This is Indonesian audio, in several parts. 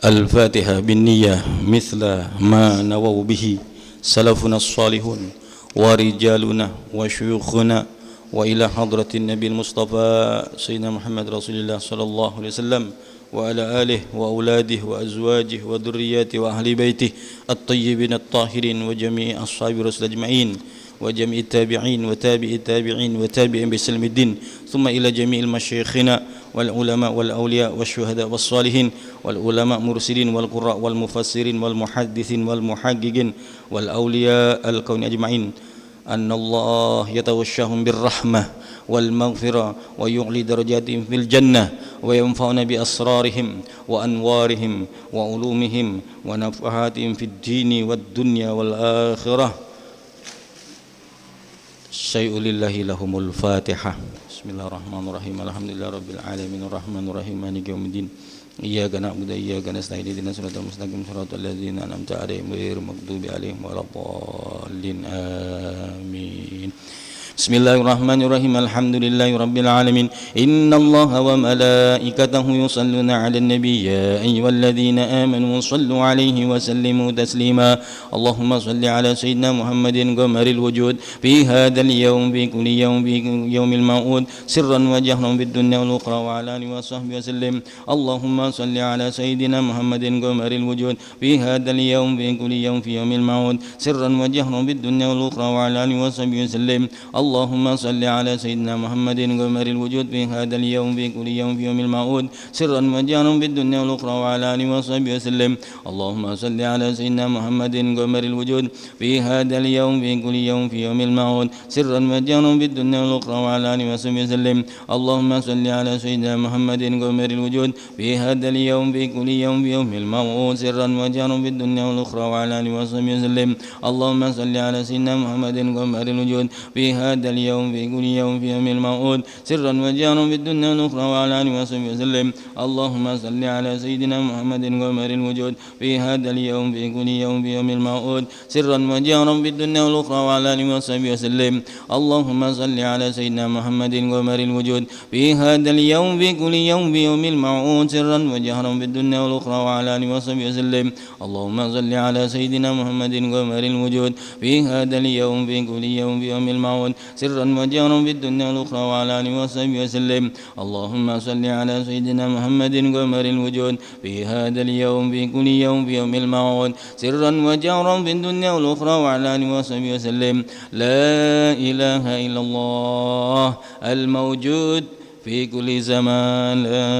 الفاتحة بالنية مثل ما نووا به سلفنا الصالحون ورجالنا وشيوخنا وإلى حضرة النبي المصطفى سيدنا محمد رسول الله صلى الله عليه وسلم وعلى آله وأولاده وأزواجه وذرياته وأهل بيته الطيبين الطاهرين وجميع أصحاب رسول أجمعين وجميع التابعين وتابع التابعين وتابعين بسلم الدين ثم إلى جميع المشايخنا والعلماء والأولياء والشهداء والصالحين والعلماء مرسلين والقراء والمفسرين والمحدثين والمحققين والأولياء الكون أجمعين أن الله يتوشاهم بالرحمة والمغفرة ويعلي درجاتهم في الجنة وينفعنا بأسرارهم وأنوارهم وعلومهم ونفحاتهم في الدين والدنيا والآخرة. شيء لله لهم الفاتحة. بسم الله الرحمن الرحيم. الحمد لله رب العالمين الرحمن الرحيم مالك يوم الدين إياك نعبد وإياك نستعين اهدنا الصراط المستقيم صراط الذين أنعمت عليهم غير المغضوب عليهم ولا الضالين آمين. بسم الله الرحمن الرحيم الحمد لله رب العالمين إن الله وملائكته يصلون على النبي يا أيها الذين آمنوا صلوا عليه وسلموا تسليما اللهم صل على سيدنا محمد قمر الوجود في هذا اليوم في كل يوم في يوم الموعود سرا وجهرا في الدنيا والأخرى وعلى آله وصحبه وسلم اللهم صل على سيدنا محمد قمر الوجود في هذا اليوم في كل يوم في يوم الموعود سرا وجهرا في الدنيا والأخرى وعلى آله وصحبه وسلم اللهم صل على سيدنا محمد قمر الوجود في هذا اليوم في كل يوم في يوم الموعود سرا وجهرا في الدنيا والأخرى وعلى آله وصحبه وسلم اللهم صل على سيدنا محمد قمر الوجود في هذا اليوم في كل يوم في يوم الموعود سرا وجهرا في الدنيا والأخرى وعلى آله وصحبه وسلم اللهم صل على سيدنا محمد قمر الوجود في هذا اليوم في كل يوم في يوم الموعود سرا وجهرا في الدنيا والأخرى وعلى آله وصحبه وسلم اللهم صل على سيدنا محمد قمر الوجود في هذا اليوم في كل يوم في يوم الموعود سرا وجهرا في الدنيا والأخرى وعلى آله وصحبه وسلم اللهم صل على سيدنا محمد قمر الوجود في هذا اليوم في كل يوم في يوم الموعود سرا وجهرا في الدنيا والأخرى وعلى آله وصحبه وسلم اللهم صل على سيدنا محمد قمر الوجود في هذا اليوم في كل يوم في يوم الموعود سرا وجهرا في الدنيا والأخرى وعلى آله وصحبه وسلم اللهم صل على سيدنا محمد قمر الوجود في هذا اليوم في كل يوم في يوم الموعود سرا وجهرا في الدنيا والأخرى وعلى آله وصحبه وسلم اللهم صل على سيدنا محمد قمر الوجود في هذا اليوم في كل يوم في يوم الموعود سرا وجهرا في الدنيا والأخرى وعلى آله وصحبه وسلم لا إله إلا الله الموجود في كل زمان لا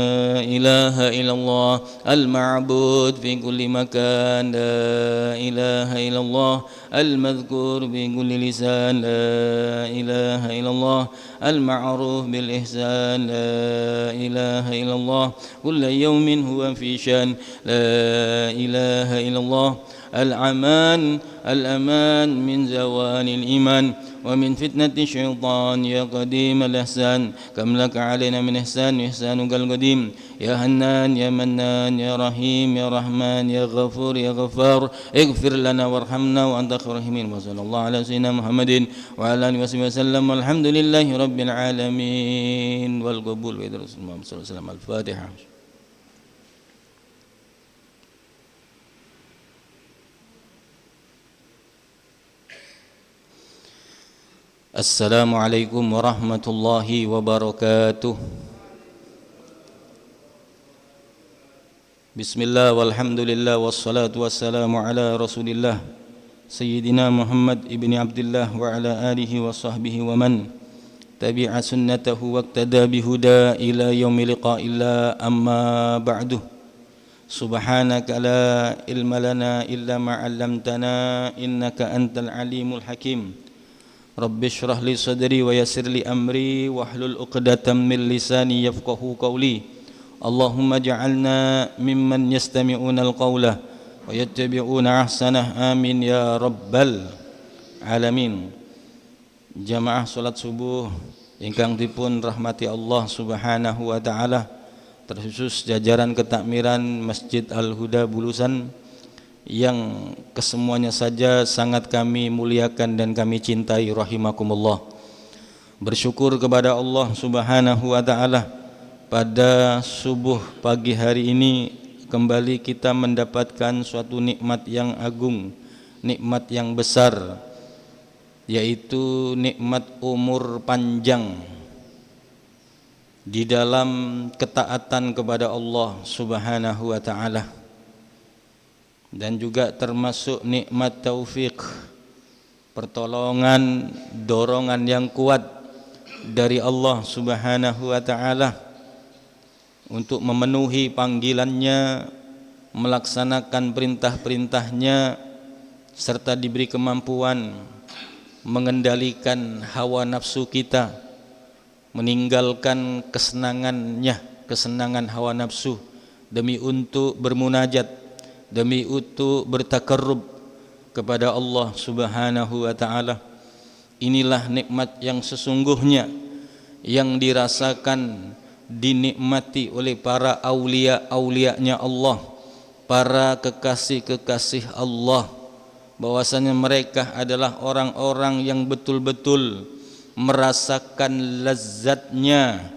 إله إلا الله المعبود في كل مكان لا إله إلا الله المذكور في كل لسان لا إله إلا الله المعروف بالإحسان لا إله إلا الله كل يوم هو في شان لا إله إلا الله الأمان من زوال الإيمان ومن فتنة الشيطان يا قديم الإحسان كم لك علينا من إحسانك القديم يا حنان يا منان يا رحيم يا رحمن يا غفور يا غفار اغفر لنا وارحمنا وأنت خير الراحمين وصلى الله على سيدنا محمد وعلى آله وصحبه وسلم والحمد لله رب العالمين والقبول بيد رسول الله صلى الله عليه وسلم. الفاتحة. Assalamualaikum warahmatullahi wabarakatuh. Bismillah walhamdulillah wassalatu wassalamu ala rasulillah Sayyidina Muhammad ibni Abdullah wa ala alihi wa sahbihi wa man tabi'a sunnatahu waqtada bihuda ila yaumi liqa'illah amma ba'du. Subhanaka la ilma lana illa ma 'allamtana innaka antal alimul hakim. Rabbi shrah li sadri wa yassir li amri wahlul 'uqdatam min lisani yafqahu qawli. Allahumma ja'alna mimman yastami'una al-qawla wa yattabi'una ahsanah amin ya rabbal alamin. Jamaah salat subuh ingkang dipun rahmati Allah Subhanahu wa taala, terkhusus jajaran ketakmiran Masjid Al-Huda Bulusan yang kesemuanya saja sangat kami muliakan dan kami cintai rahimakumullah. Bersyukur kepada Allah Subhanahu wa taala pada subuh pagi hari ini kembali kita mendapatkan suatu nikmat yang agung, nikmat yang besar, yaitu nikmat umur panjang di dalam ketaatan kepada Allah Subhanahu wa taala, dan juga termasuk nikmat taufik, pertolongan, dorongan yang kuat dari Allah Subhanahu wa taala untuk memenuhi panggilannya, melaksanakan perintah-perintahnya, serta diberi kemampuan mengendalikan hawa nafsu kita, meninggalkan kesenangan hawa nafsu demi untuk bermunajat, demi untuk bertakarrub kepada Allah Subhanahu wa taala. Inilah nikmat yang sesungguhnya yang dirasakan, dinikmati oleh para aulia-aulianya Allah, para kekasih-kekasih Allah, bahwasanya mereka adalah orang-orang yang betul-betul merasakan lezatnya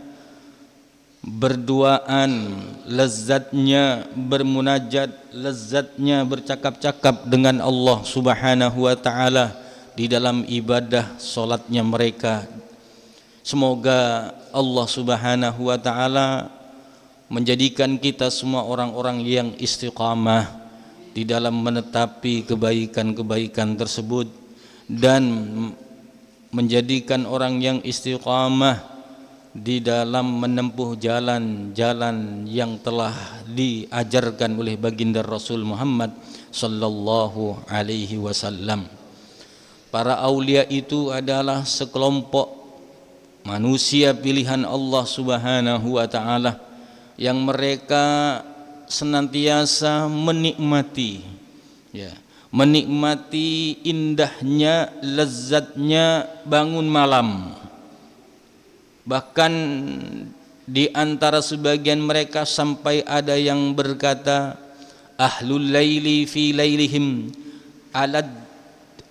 berduaan, lezatnya bermunajat, lezatnya bercakap-cakap dengan Allah Subhanahu wa taala di dalam ibadah salatnya mereka. Semoga Allah Subhanahu wa taala menjadikan kita semua orang-orang yang istiqamah di dalam menetapi kebaikan-kebaikan tersebut, dan menjadikan orang yang istiqamah di dalam menempuh jalan-jalan yang telah diajarkan oleh baginda Rasul Muhammad sallallahu alaihi wasallam. Para aulia itu adalah sekelompok manusia pilihan Allah Subhanahu wa taala yang mereka senantiasa menikmati, menikmati indahnya, lezatnya bangun malam. Bahkan di antara sebagian mereka sampai ada yang berkata, ahlul laili fi lailihim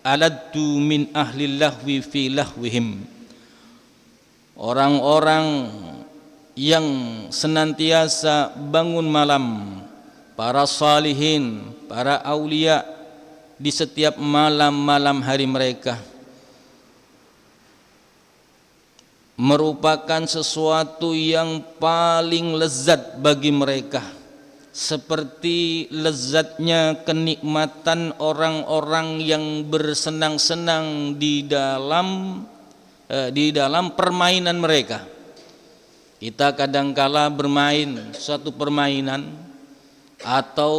aladdu min ahlil lahwi fi lahwihim. Orang-orang yang senantiasa bangun malam, para salihin, para aulia, di setiap malam-malam hari mereka merupakan sesuatu yang paling lezat bagi mereka, seperti lezatnya kenikmatan orang-orang yang bersenang-senang di dalam permainan mereka. Kita kadangkala bermain suatu permainan atau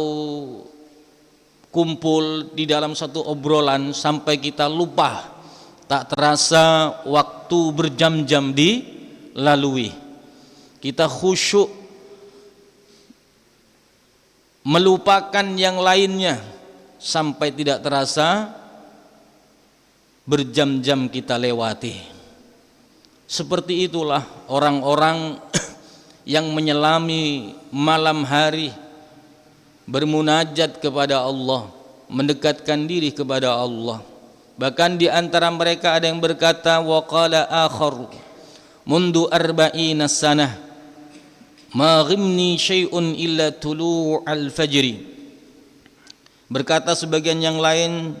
kumpul di dalam satu obrolan sampai kita lupa, tak terasa waktu berjam-jam dilalui. Kita khusyuk melupakan yang lainnya sampai tidak terasa berjam-jam kita lewati. Seperti itulah orang-orang yang menyelami malam hari bermunajat kepada Allah, mendekatkan diri kepada Allah. Bahkan di antara mereka ada yang berkata, wa qala akhar mundu arba'ina sanah ma ghimni syai'un illa tulu'al fajri. Berkata sebagian yang lain,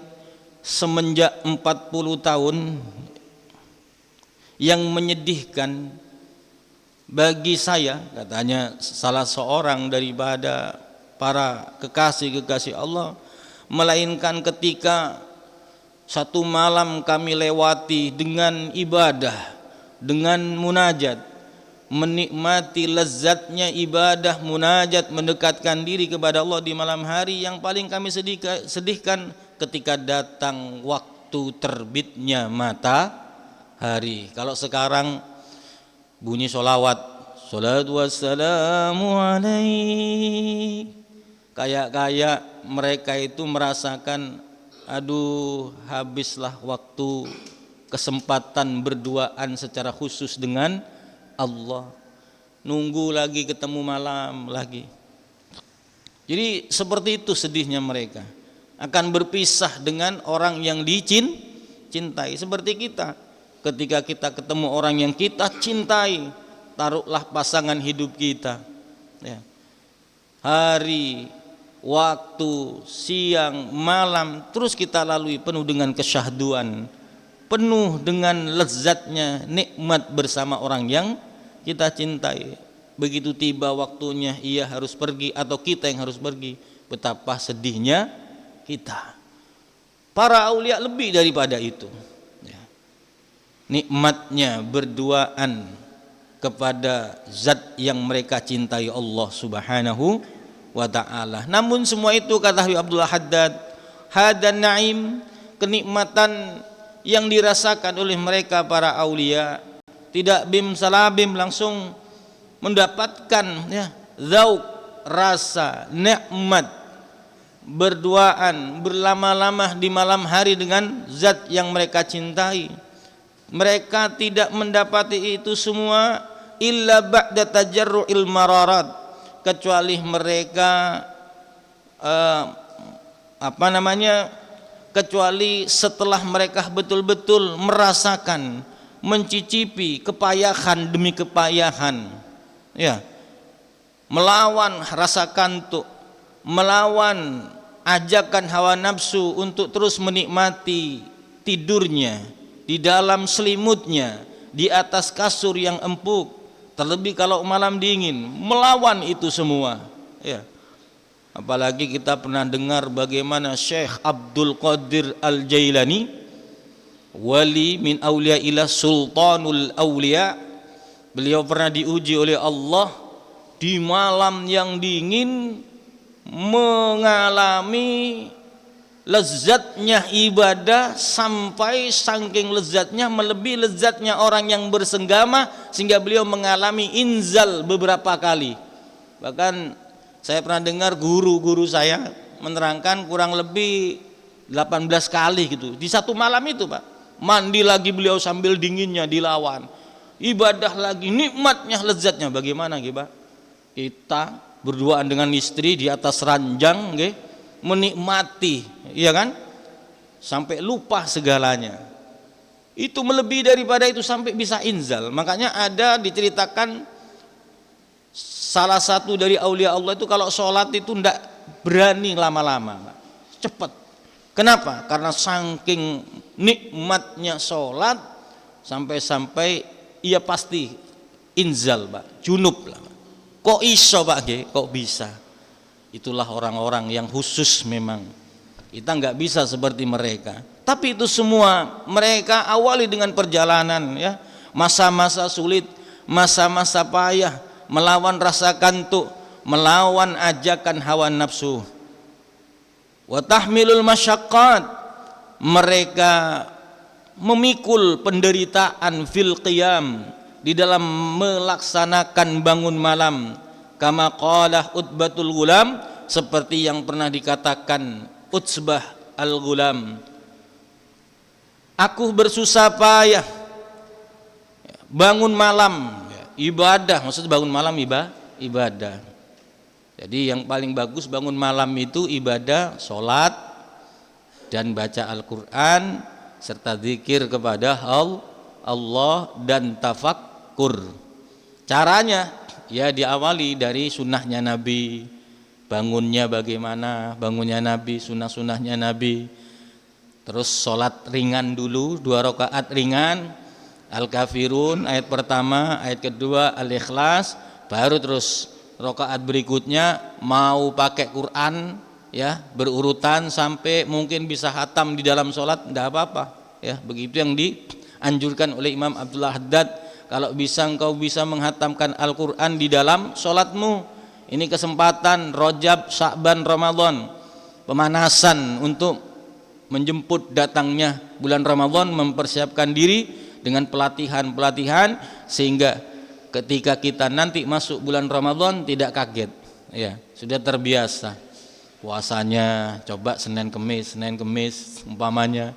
semenjak 40 tahun yang menyedihkan bagi saya, katanya salah seorang daripada para kekasih-kekasih Allah, melainkan ketika satu malam kami lewati dengan ibadah, dengan munajat, menikmati lezatnya ibadah munajat, mendekatkan diri kepada Allah di malam hari. Yang paling kami sedihkan ketika datang waktu terbitnya matahari. Kalau sekarang bunyi sholawat, salatu wassalamu alaik, kayak mereka itu merasakan, aduh habislah waktu kesempatan berduaan secara khusus dengan Allah, nunggu lagi ketemu malam lagi. Jadi seperti itu sedihnya mereka, akan berpisah dengan orang yang dicintai. Seperti kita, ketika kita ketemu orang yang kita cintai, taruhlah pasangan hidup kita, ya, hari, waktu, siang, malam, terus kita lalui penuh dengan kesyahduan, penuh dengan lezatnya nikmat bersama orang yang kita cintai. Begitu tiba waktunya ia harus pergi atau kita yang harus pergi, betapa sedihnya kita. Para aulia lebih daripada itu, ya. Nikmatnya berduaan kepada zat yang mereka cintai, Allah Subhanahu wa ta'ala. Namun semua itu, kata Habib Abdullah Haddad, hadan naim, kenikmatan yang dirasakan oleh mereka para aulia, tidak bim salabim langsung mendapatkan, ya, zauk, rasa nikmat berduaan berlama-lama di malam hari dengan zat yang mereka cintai. Mereka tidak mendapati itu semua illa ba'da tajarru'il mararat, kecuali mereka kecuali setelah mereka betul-betul merasakan, mencicipi kepayahan demi kepayahan, ya, melawan rasa kantuk, melawan ajakan hawa nafsu untuk terus menikmati tidurnya di dalam selimutnya, di atas kasur yang empuk, terlebih kalau malam dingin, melawan itu semua, ya. Apalagi kita pernah dengar bagaimana Syekh Abdul Qadir Al-Jailani, wali min aulia ila sultanul aulia, beliau pernah diuji oleh Allah di malam yang dingin, mengalami lezatnya ibadah sampai saking lezatnya melebihi lezatnya orang yang bersenggama, sehingga beliau mengalami inzal beberapa kali. Bahkan saya pernah dengar guru-guru saya menerangkan kurang lebih 18 kali gitu di satu malam itu, Pak. Mandi lagi beliau sambil dinginnya dilawan, ibadah lagi, nikmatnya lezatnya bagaimana gitu, Pak? Kita berduaan dengan istri di atas ranjang, nggih, menikmati, iya kan, sampai lupa segalanya. Itu melebihi daripada itu sampai bisa inzal. Makanya ada diceritakan salah satu dari aulia Allah itu kalau sholat itu ndak berani lama-lama, cepat. Kenapa? Karena saking nikmatnya sholat sampai-sampai ia pasti inzal, Pak, junub lah. Kok iso, Pak? Kok bisa? Itulah orang-orang yang khusus memang. Kita nggak bisa seperti mereka. Tapi itu semua mereka awali dengan perjalanan, ya, masa-masa sulit, masa-masa payah, melawan rasa kantuk, melawan ajakan hawa nafsu. Wa tahmilul masyaqqat, mereka memikul penderitaan fil qiyam, di dalam melaksanakan bangun malam. Kama qalah Utbatul Ghulam, seperti yang pernah dikatakan Utsbah Al-Ghulam, aku bersusah payah bangun malam, ibadah, maksudnya bangun malam ibadah. Jadi yang paling bagus bangun malam itu ibadah, sholat dan baca Al-Quran serta zikir kepada Allah dan tafakkur. Caranya ya diawali dari sunnahnya Nabi, bangunnya bagaimana, bangunnya Nabi, sunnah-sunnahnya Nabi. Terus sholat ringan dulu, 2 rakaat ringan, Al-Kafirun ayat pertama, ayat kedua Al-Ikhlas, baru terus rakaat berikutnya mau pakai Quran, ya, berurutan sampai mungkin bisa khatam di dalam sholat, tidak apa-apa, ya. Begitu yang dianjurkan oleh Imam Abdullah Haddad. Kalau bisa engkau bisa menghatamkan Al-Quran di dalam sholatmu, ini kesempatan Rajab, Sya'ban, Ramadan, pemanasan untuk menjemput datangnya bulan Ramadan, mempersiapkan diri dengan pelatihan-pelatihan sehingga ketika kita nanti masuk bulan Ramadan tidak kaget, ya, sudah terbiasa puasanya. Coba Senin Kemis umpamanya,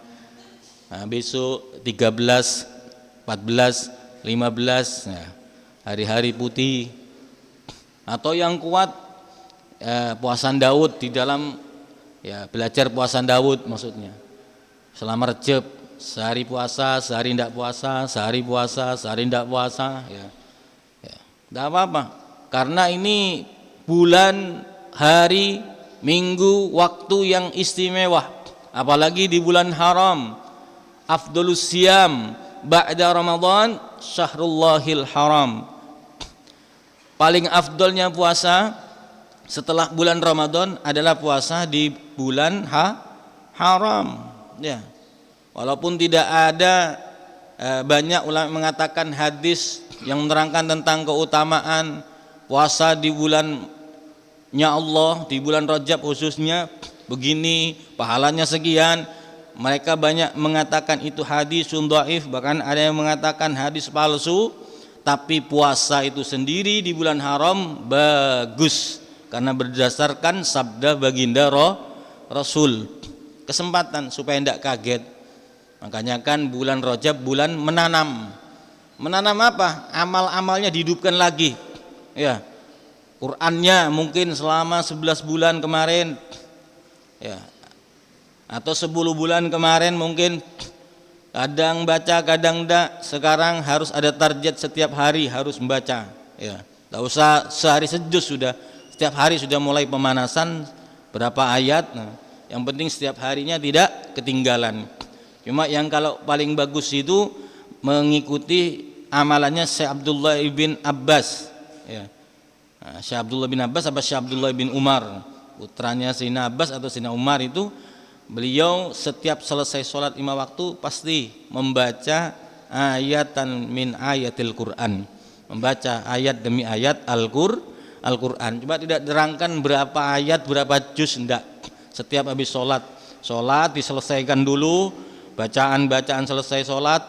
nah, besok 13, 14, 15, ya, hari-hari putih. Atau yang kuat puasan Daud di dalam, ya, belajar puasan Daud, maksudnya selama Rejab, sehari puasa, sehari tidak puasa, sehari puasa, sehari tidak puasa, ya, ya, tidak apa-apa, karena ini bulan hari, minggu, waktu yang istimewa, apalagi di bulan haram. Afdhalus siyam ba'da Ramadan syahrullahil haram. Paling afdolnya puasa setelah bulan Ramadan adalah puasa di bulan haram. Ya. Walaupun tidak ada banyak ulama mengatakan hadis yang menerangkan tentang keutamaan puasa di bulannya Allah, di bulan Rajab khususnya begini, pahalanya sekian. Mereka banyak mengatakan itu hadisun dhaif, bahkan ada yang mengatakan hadis palsu. Tapi puasa itu sendiri di bulan haram bagus karena berdasarkan sabda baginda Rasul. Kesempatan supaya tidak kaget. Makanya kan bulan Rajab bulan menanam. Menanam apa? Amal-amalnya dihidupkan lagi. Ya. Qur'annya mungkin selama 11 bulan kemarin. Ya. Atau 10 bulan kemarin mungkin kadang baca kadang enggak. Sekarang harus ada target setiap hari harus membaca. Ya. Enggak usah sehari sejus sudah. Setiap hari sudah mulai pemanasan berapa ayat. Nah, yang penting setiap harinya tidak ketinggalan. Cuma yang kalau paling bagus itu mengikuti amalannya Syekh Abdullah bin Abbas. Ya. Nah, Syekh Abdullah bin Abbas apa Syekh Abdullah bin Umar, putranya Sayyidina Abbas atau Sayyidina Umar itu. Beliau setiap selesai sholat 5 waktu pasti membaca ayatan min ayatil Quran, membaca ayat demi ayat Al-Quran. Coba tidak terangkan berapa ayat berapa juz, enggak. Setiap habis sholat diselesaikan dulu, bacaan selesai sholat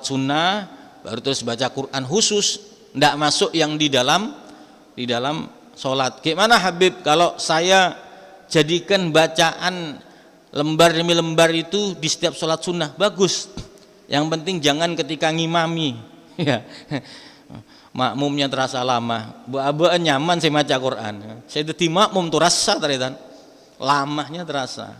sunnah, baru terus baca Quran khusus, enggak masuk yang di dalam sholat. Gimana Habib kalau saya jadikan bacaan lembar demi lembar itu di setiap sholat sunnah? Bagus, yang penting jangan ketika ngimami. Ya. Makmumnya terasa lama, buah nyaman saya baca Quran, saya jadi makmum tuh rasa teritan lamanya terasa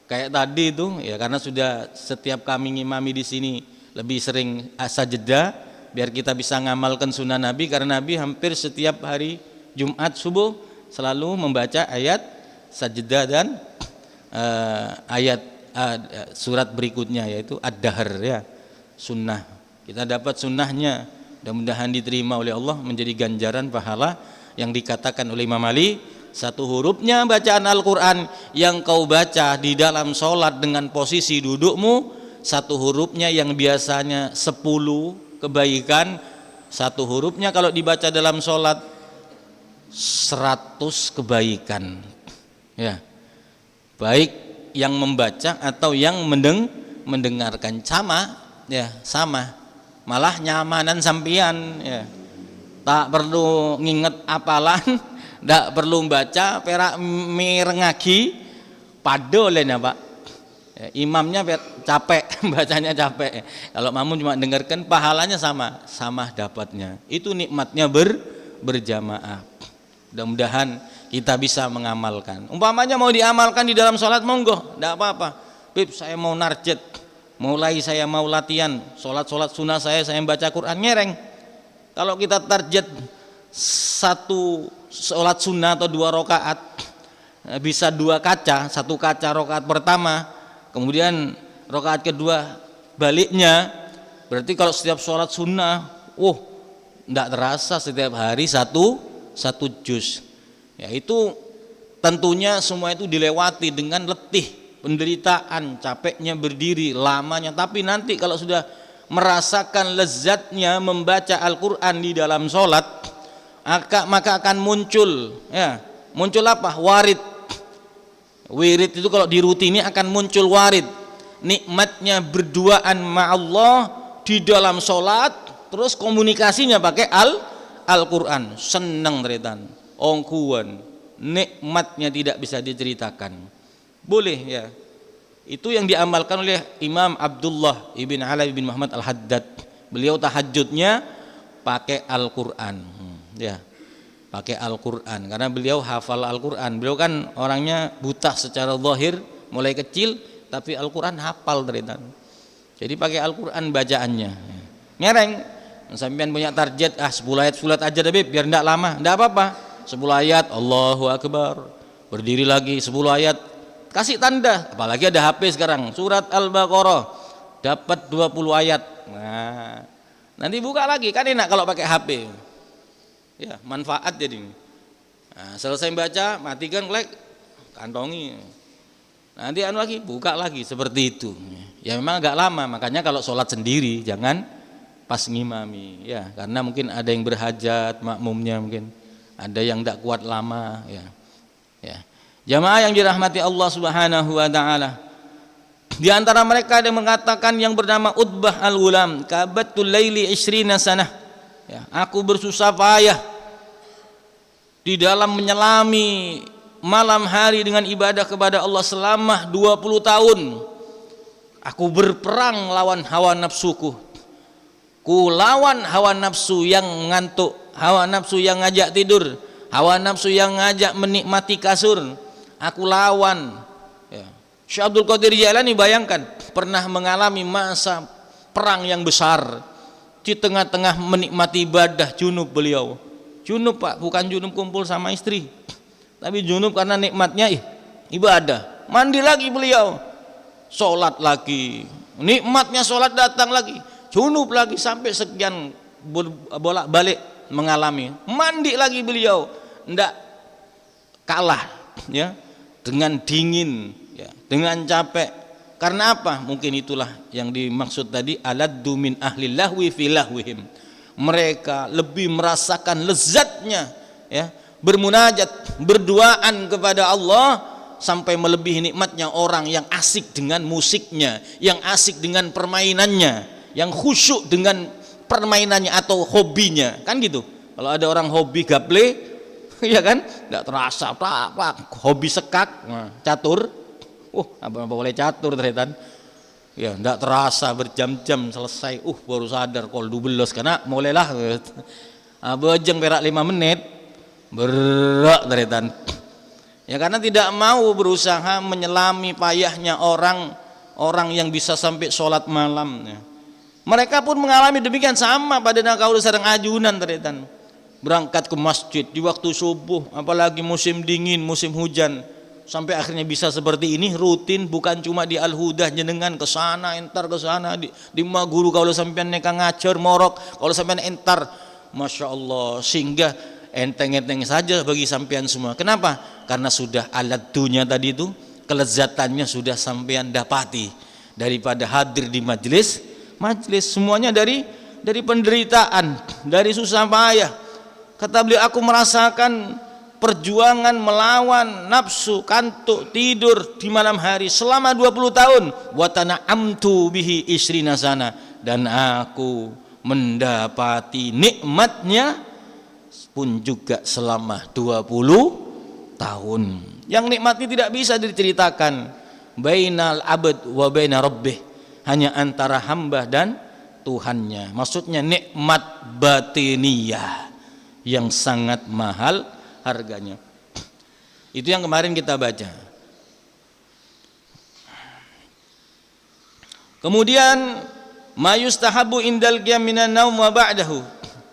kayak tadi itu ya, karena sudah setiap kami ngimami di sini lebih sering sajeda biar kita bisa ngamalkan sunnah Nabi, karena Nabi hampir setiap hari Jumat subuh selalu membaca ayat sajdah dan ayat surat berikutnya yaitu ad-dahr ya, sunnah. Kita dapat sunnahnya, mudah-mudahan diterima oleh Allah menjadi ganjaran pahala yang dikatakan oleh Imam Ali, satu hurufnya bacaan Al-Quran yang kau baca di dalam sholat dengan posisi dudukmu, satu hurufnya yang biasanya 10 kebaikan, satu hurufnya kalau dibaca dalam sholat 100 kebaikan. Ya, baik yang membaca atau yang mendengarkan sama, ya sama, malah nyamanan sampian, ya, tak perlu nginget apalan, tak perlu baca, perak mirengagi, padolen ya Pak, ya, imamnya capek, bacanya capek, kalau makmum cuma dengarkan pahalanya sama dapatnya, itu nikmatnya berjamaah. Mudah-mudahan kita bisa mengamalkan. Umpamanya mau diamalkan di dalam sholat, monggo, tidak apa-apa. Bib, saya mau narjet, saya mau latihan sholat sunnah, saya baca Quran, ngereng. Kalau kita target satu sholat sunnah atau 2 rakaat, bisa 2 kaca, 1 kaca rakaat pertama, kemudian rakaat kedua baliknya. Berarti kalau setiap sholat sunnah, tidak terasa setiap hari satu juz. Ya, itu tentunya semua itu dilewati dengan letih, penderitaan, capeknya berdiri, lamanya. Tapi nanti kalau sudah merasakan lezatnya membaca Al-Quran di dalam sholat, maka akan muncul, ya, muncul apa? Warid. Wirid itu kalau dirutini akan muncul warid. Nikmatnya berduaan ma'allah di dalam sholat, terus komunikasinya pakai Al-Quran. Senang teritan, ongkuan, nikmatnya tidak bisa diceritakan. Boleh ya, itu yang diamalkan oleh Imam Abdullah ibn Ala bin Muhammad Al-Haddad. Beliau tahajudnya pakai Al-Quran, ya, pakai Al-Quran, karena beliau hafal Al-Quran. Beliau kan orangnya buta secara zahir mulai kecil, tapi Al-Quran hafal teritan. Jadi pakai Al-Quran bacaannya, ngereng. Sampean punya target 10 ayat aja deh biar enggak lama, enggak apa-apa. 10 ayat, Allahu Akbar, berdiri lagi 10 ayat, kasih tanda. Apalagi ada HP sekarang, surat Al-Baqarah dapat 20 ayat. Nah, nanti buka lagi, kan enak kalau pakai HP. Ya, manfaat jadi. Nah, selesai baca, matikan, klik, kantongi. Nanti lagi, buka lagi, seperti itu. Ya memang agak lama, makanya kalau sholat sendiri jangan pas ngimami, ya, karena mungkin ada yang berhajat, makmumnya mungkin ada yang tidak kuat lama, ya. Ya. Jamaah yang dirahmati Allah Subhanahu wa taala. Di antara mereka ada yang mengatakan yang bernama Utbah Al-Ghulam, kabatul laili 20 sanah. Ya, aku bersusah payah di dalam menyelami malam hari dengan ibadah kepada Allah selama 20 tahun. Aku berperang lawan hawa nafsuku. Ku lawan hawa nafsu yang ngantuk, hawa nafsu yang ngajak tidur, hawa nafsu yang ngajak menikmati kasur. Aku lawan. Ya. Syekh Abdul Qadir Jailani bayangkan pernah mengalami masa perang yang besar. Di tengah-tengah menikmati ibadah junub beliau. Junub Pak, bukan junub kumpul sama istri, tapi junub karena nikmatnya ibadah. Mandi lagi beliau, sholat lagi, nikmatnya sholat datang lagi, junub lagi, sampai sekian bolak-balik mengalami. Mandi lagi beliau, ndak kalah, ya, dengan dingin, ya, dengan capek. Karena apa? Mungkin itulah yang dimaksud tadi, aladdu min ahli lahwi fi lahwihim. Mereka lebih merasakan lezatnya, ya, bermunajat, berduaan kepada Allah sampai melebihi nikmatnya orang yang asik dengan musiknya, yang asik dengan permainannya, yang khusyuk dengan permainannya atau hobinya, kan gitu. Kalau ada orang hobi gaple, ya kan, nggak terasa apa, hobi sekak, catur, apa boleh catur ternyata. Ya, ndak terasa berjam-jam selesai. Baru sadar kol 12 karena mulailah bejeng perak 5 menit berak teretan. Ya karena tidak mau berusaha menyelami payahnya orang yang bisa sampai sholat malam, ya. Mereka pun mengalami demikian sama pada nakau sareng ajunan teretan. Berangkat ke masjid di waktu subuh, apalagi musim dingin, musim hujan. Sampai akhirnya bisa seperti ini rutin, bukan cuma di Al-Hudah jenengan kesana entar kesana di Maguru kalau sampean neka ngajar morok, kalau sampean entar, masya Allah, sehingga enteng-enteng saja bagi sampean semua. Kenapa? Karena sudah alat dunia tadi itu, kelezatannya sudah sampean dapati daripada hadir di majelis semuanya dari penderitaan, dari susah payah. Kata beliau, aku merasakan perjuangan melawan nafsu, kantuk, tidur di malam hari selama 20 tahun. Wa tana'amtu bihi 20 sana, dan aku mendapati nikmatnya pun juga selama 20 tahun. Yang nikmatnya tidak bisa diceritakan. Bainal abd wa baina rabbih, hanya antara hamba dan Tuhannya. Maksudnya nikmat batiniyah yang sangat mahal harganya. Itu yang kemarin kita baca. Kemudian mayustahabu indal qiyam minan naum wa ba'dahu,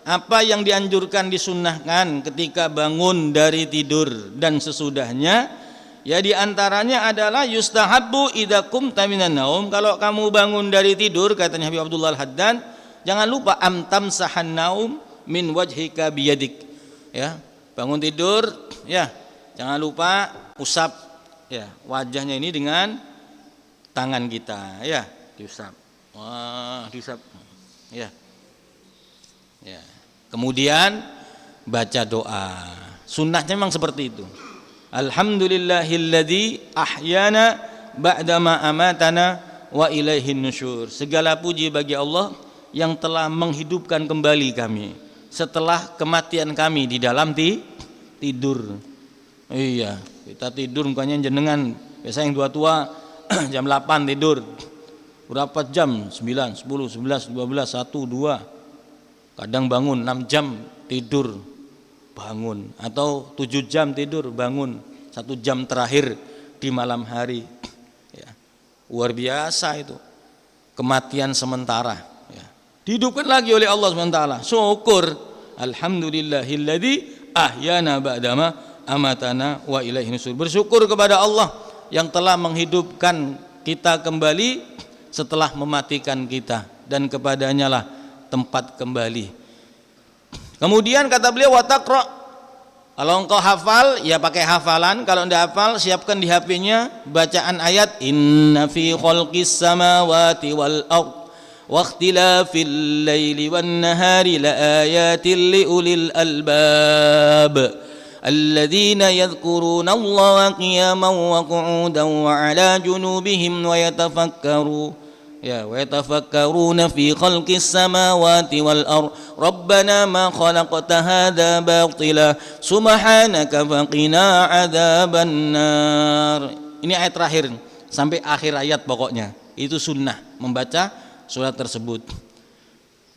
apa yang dianjurkan, disunnahkan ketika bangun dari tidur dan sesudahnya. Ya diantaranya adalah yustahabu idza qumta minan naum, kalau kamu bangun dari tidur, katanya Habib Abdullah Al-Haddan, jangan lupa amtam sahan naum min wajhika biyadik. Ya, bangun tidur, ya, jangan lupa usap, ya, wajahnya ini dengan tangan kita, ya, diusap. Diusap. Ya. Ya. Kemudian baca doa. Sunnahnya memang seperti itu. Alhamdulillahilladzi ahyana ba'dama amatana wa ilaihin nusyur. Segala puji bagi Allah yang telah menghidupkan kembali kami setelah kematian kami di dalam tidur. Iya, kita tidur bukannya jenengan biasa yang tua-tua jam 8 tidur. Berapa jam? 9, 10, 11, 12, 1, 2. Kadang bangun 6 jam tidur, bangun, atau 7 jam tidur, bangun 1 jam terakhir di malam hari. Ya. Luar biasa itu. Kematian sementara, ya. Dihidupkan lagi oleh Allah SWT. Syukur. Alhamdulillahilladzi ahyana ba'dama amatana wa ilaihi nusur. Bersyukur kepada Allah yang telah menghidupkan kita kembali setelah mematikan kita, dan kepadanya lah tempat kembali. Kemudian kata beliau wa taqra, kalau engkau hafal ya pakai hafalan, kalau tidak hafal siapkan di HP-nya bacaan ayat inna fi khalqis samawati wal ardh wa ikhtilafil laili wan nahari laayatin liulil albab alladzina yadhkuruna Allaha qiyaman wa qu'udan wa 'ala junubihim wa yatafakkaruna fi khalqis samawati wal ardh rabbana ma khalaqta hadza batila subhanaka faqina adzabannar. Ini ayat terakhir sampai akhir ayat, pokoknya itu sunnah membaca surat tersebut.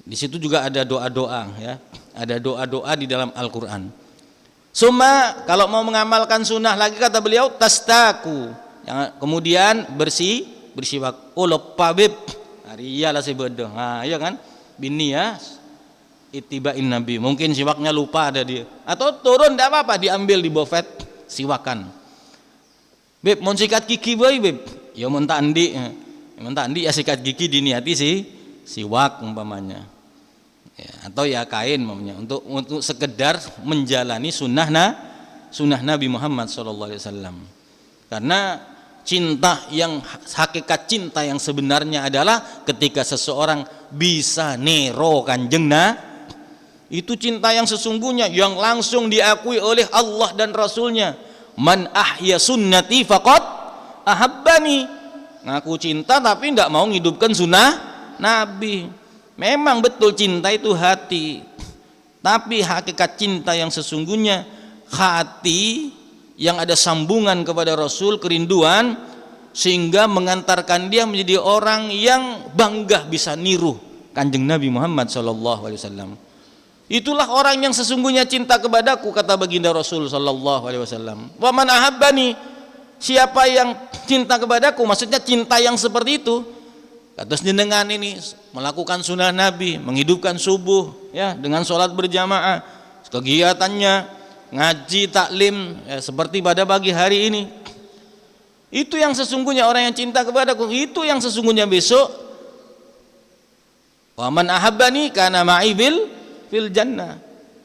Di situ juga ada doa-doa ya, ada doa-doa di dalam Al-Qur'an. Summa kalau mau mengamalkan sunnah lagi kata beliau tastaku, kemudian bersiwak. Oh lupa bib hari iyalah si bodoh, nah iya kan bini ya itibain Nabi, mungkin siwaknya lupa ada dia, atau turun tidak apa-apa diambil di bofet siwakan. Bib mau sikat gigi boy bib, ya mau tandi ya sikat gigi diniati siwak umpamanya ya, atau ya kain umpamanya untuk sekedar menjalani sunnah Nabi Muhammad SAW. Karena cinta yang hakikat cinta yang sebenarnya adalah ketika seseorang bisa nero kanjeng itu cinta yang sesungguhnya yang langsung diakui oleh Allah dan Rasulnya. Man ahya sunnati faqad ahabbani, ngaku cinta tapi tidak mau menghidupkan sunnah Nabi. Memang betul cinta itu hati, tapi hakikat cinta yang sesungguhnya hati yang ada sambungan kepada Rasul, kerinduan, sehingga mengantarkan dia menjadi orang yang bangga bisa niru kanjeng Nabi Muhammad SAW. Itulah orang yang sesungguhnya cinta kepadaku, kata baginda Rasul SAW. Wa man ahabbani, siapa yang cinta kepadaku, maksudnya cinta yang seperti itu. Kata jenengan ini melakukan sunnah Nabi, menghidupkan subuh ya dengan sholat berjamaah, kegiatannya ngaji taklim ya, seperti pada pagi hari ini, itu yang sesungguhnya orang yang cinta kepadaku, itu yang sesungguhnya besok wa man ahabbani kana ma'i fil jannah,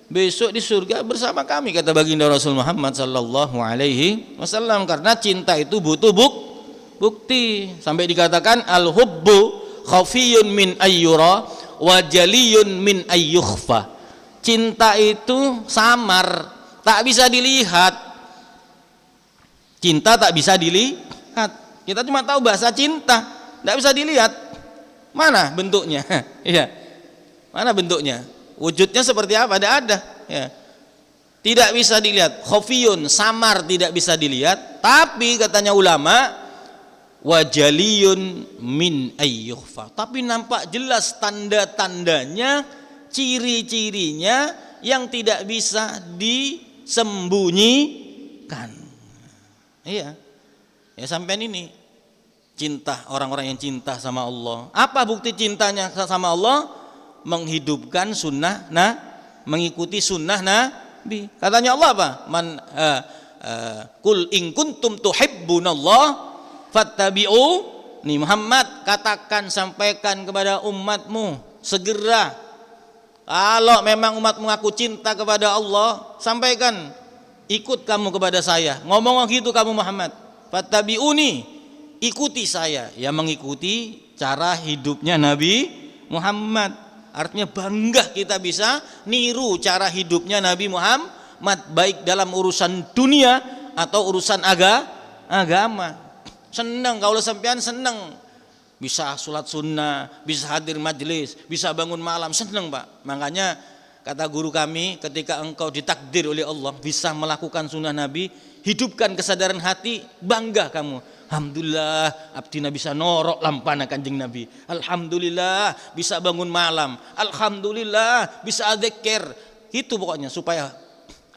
besok di surga bersama kami, kata baginda Rasul Muhammad sallallahu alaihi wasallam. Karena cinta itu butuh bukti, sampai dikatakan al hubbu khafiyun min ayyura wa jaliyun min ayyukhfa. Cinta itu samar, tak bisa dilihat. Cinta tak bisa dilihat. Kita cuma tahu bahasa cinta, tidak bisa dilihat. Mana bentuknya? Iya. Mana bentuknya? Wujudnya seperti apa? Tidak ada. Ya. Tidak bisa dilihat. Khafiyun, samar, tidak bisa dilihat. Tapi katanya ulama, wajaliyun min ayyukhfa. Tapi nampak jelas tanda-tandanya, ciri-cirinya yang tidak bisa disembunyikan. Iya. Ya sampean ini cinta, orang-orang yang cinta sama Allah. Apa bukti cintanya sama Allah? Menghidupkan sunnah, mengikuti sunnah Nabi. Katanya Allah apa? Kul in kuntum tuhibbunallah fattabi'u. Nih Muhammad, katakan, sampaikan kepada umatmu segera, kalau memang umat mengaku cinta kepada Allah, sampaikan, ikut kamu kepada saya. Ngomong gitu kamu Muhammad, fattabi'uni, ikuti saya. Ya mengikuti cara hidupnya Nabi Muhammad. Artinya bangga kita bisa niru cara hidupnya Nabi Muhammad, baik dalam urusan dunia atau urusan agama. Senang kalau sampean senang bisa sholat sunnah, bisa hadir majelis, bisa bangun malam, senang Pak. Makanya kata guru kami, ketika engkau ditakdir oleh Allah bisa melakukan sunnah Nabi, hidupkan kesadaran hati, bangga kamu. Alhamdulillah abdina bisa norok lampana kanjeng Nabi. Alhamdulillah bisa bangun malam. Alhamdulillah bisa adzikir. Itu pokoknya supaya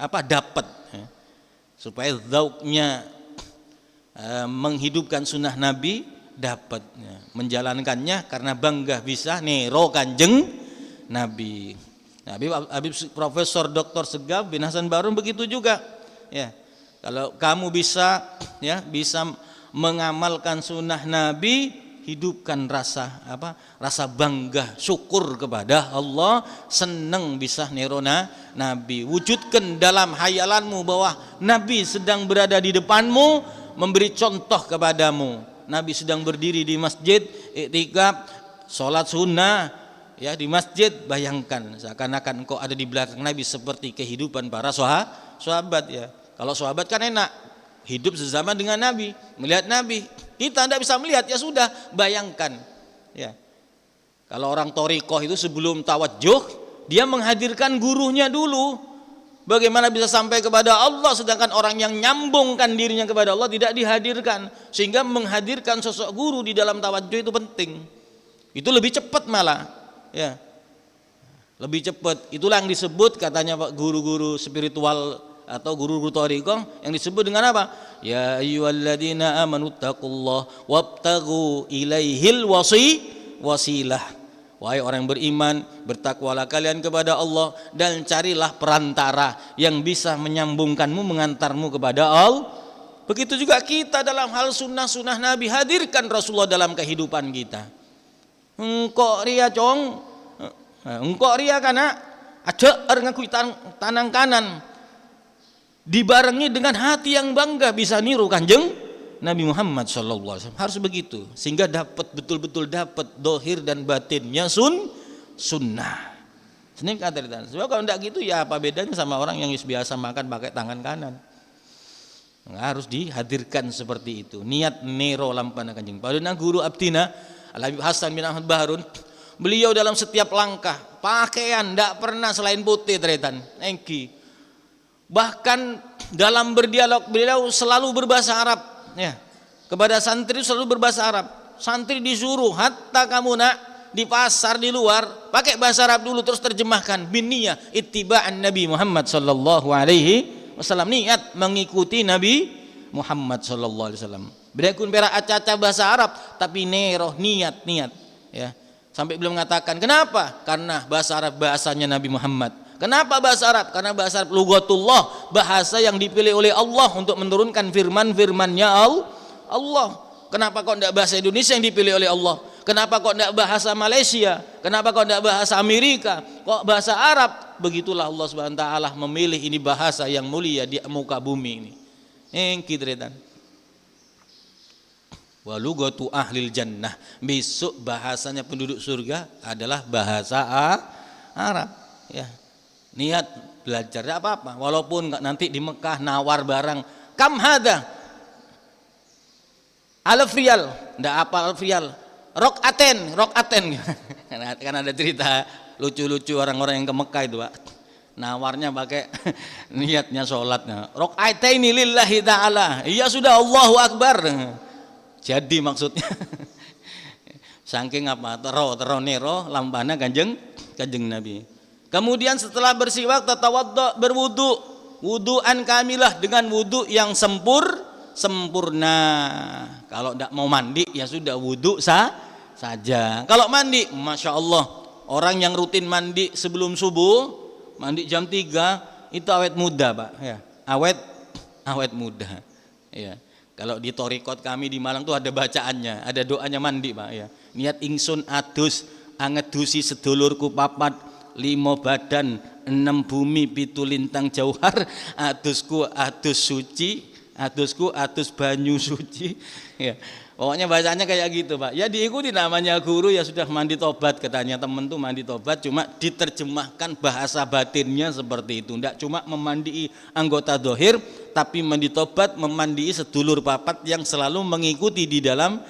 apa? Dapat ya. Supaya zauknya menghidupkan sunnah Nabi dapat ya. Menjalankannya karena bangga bisa nero kanjeng Nabi. Nah, Habib Profesor Dr. Segaf bin Hasan Barum begitu juga. Ya. Kalau kamu bisa mengamalkan sunnah Nabi, hidupkan rasa bangga, syukur kepada Allah, senang bisa nirona Nabi. Wujudkan dalam hayalanmu bahwa Nabi sedang berada di depanmu, memberi contoh kepadamu. Nabi sedang berdiri di masjid, iktikaf, sholat sunnah, ya di masjid. Bayangkan seakan-akan engkau ada di belakang Nabi seperti kehidupan para sahabat ya. Kalau sahabat kan enak, hidup sezaman dengan Nabi, melihat Nabi. Kita tidak bisa melihat, ya sudah, bayangkan ya. Kalau orang thariqah itu sebelum tawajjuh, dia menghadirkan gurunya dulu. Bagaimana bisa sampai kepada Allah, sedangkan orang yang nyambungkan dirinya kepada Allah tidak dihadirkan. Sehingga menghadirkan sosok guru di dalam tawajjuh itu penting. Itu lebih cepat malah ya, lebih cepat. Itulah yang disebut katanya Pak guru-guru spiritual atau guru-guru thariqah yang disebut dengan apa? Ya ayyuhalladzina amanu taqullaha wabtaghu ilaihil wasilah. Wahai orang yang beriman, bertakwalah kalian kepada Allah dan carilah perantara yang bisa menyambungkanmu, mengantarmu kepada Allah. Begitu juga kita dalam hal sunnah-sunnah Nabi, hadirkan Rasulullah dalam kehidupan kita. Engkau ria cong, engkau ria kana ada ngakui tanang kanan, dibarengi dengan hati yang bangga bisa niru Kanjeng Nabi Muhammad SAW. Harus begitu sehingga betul-betul dapat dohir dan batinnya sunnah. Ini kata. Sebab kalau tidak gitu ya apa bedanya sama orang yang biasa makan pakai tangan kanan. Harus dihadirkan seperti itu. Niat nero lampana Kanjeng. Padahal guru abdina Al-Habib Hasan bin Ahmad Baharun, beliau dalam setiap langkah pakaian tidak pernah selain putih tretan. Engki. Bahkan dalam berdialog beliau selalu berbahasa Arab ya. Kepada santri selalu berbahasa Arab. Santri disuruh hatta kamu nak di pasar di luar pakai bahasa Arab dulu, terus terjemahkan binniyah ittiba'an Nabi Muhammad sallallahu alaihi wasallam, niat mengikuti Nabi Muhammad sallallahu alaihi wasallam. Berekun pera acaca bahasa Arab tapi neroh niat ya. Sampai beliau mengatakan kenapa? Karena bahasa Arab bahasanya Nabi Muhammad. Kenapa bahasa Arab? Karena bahasa Arab lughatullah, bahasa yang dipilih oleh Allah untuk menurunkan firman-firmannya Allah. Kenapa kok tidak bahasa Indonesia yang dipilih oleh Allah? Kenapa kok tidak bahasa Malaysia? Kenapa kok tidak bahasa Amerika? Kok bahasa Arab? Begitulah Allah Subhanahu wa taala memilih ini bahasa yang mulia di muka bumi ini. Engkidretan. Wa lughatu ahlil jannah. Besok bahasanya penduduk surga adalah bahasa Arab ya. Niat belajar tidak apa-apa, walaupun nanti di Mekah nawar barang kam hada alf riyal, tidak apa alf riyal, rokaten kan ada cerita lucu-lucu orang-orang yang ke Mekah itu Pak, nawarnya pakai niatnya sholatnya rokaten lillahi ta'ala, iya sudah Allahu Akbar, jadi maksudnya saking apa tero nero lampana kanjeng Nabi. Kemudian setelah bersiwak tatawaddo, berwudu, wudu'an kamilah dengan wudu yang sempurna. Kalau tidak mau mandi ya sudah wudu saja. Kalau mandi, masya Allah, orang yang rutin mandi sebelum subuh, mandi jam 3 itu awet muda Pak. Ya, awet muda. Ya. Kalau di thariqat kami di Malang tuh ada bacaannya, ada doanya mandi Pak. Ya. Niat ingsun adus angedusi sedulurku papat 5 badan 6 bumi 7 lintang jauhar, adusku adus suci, adusku adus banyu suci ya. Pokoknya bacanya kayak gitu Pak ya, diikuti namanya guru ya sudah mandi tobat, katanya temen tuh mandi tobat, cuma diterjemahkan bahasa batinnya seperti itu, tidak cuma memandai anggota dohir tapi mandi tobat, memandai sedulur papat yang selalu mengikuti di dalam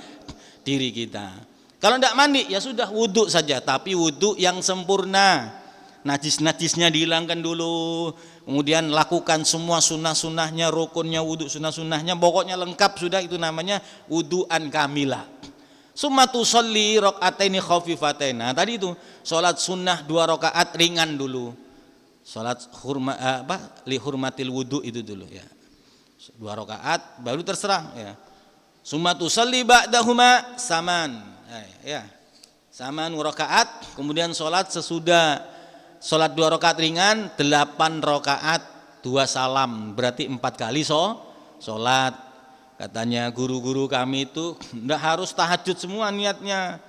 diri kita. Kalau tidak mandi ya sudah wudhu saja, tapi wudhu yang sempurna, najis-najisnya dihilangkan dulu, kemudian lakukan semua sunnah-sunnahnya, rukunnya wudhu, sunnah-sunnahnya, pokoknya lengkap sudah, itu namanya wudhu'an kamilah. Summa tusalli raqataini khafifatain. Nah, tadi itu salat sunnah 2 rakaat ringan dulu. Salat li hurmatil wudhu itu dulu ya. 2 rakaat baru terserah ya. Summa tusalli ba'dahuma saman. Ya. Saman rakaat, kemudian salat sesudah sholat 2 rakaat ringan, 8 rakaat 2 salam, berarti 4 kali sholat. Katanya guru-guru kami itu enggak harus tahajud semua niatnya.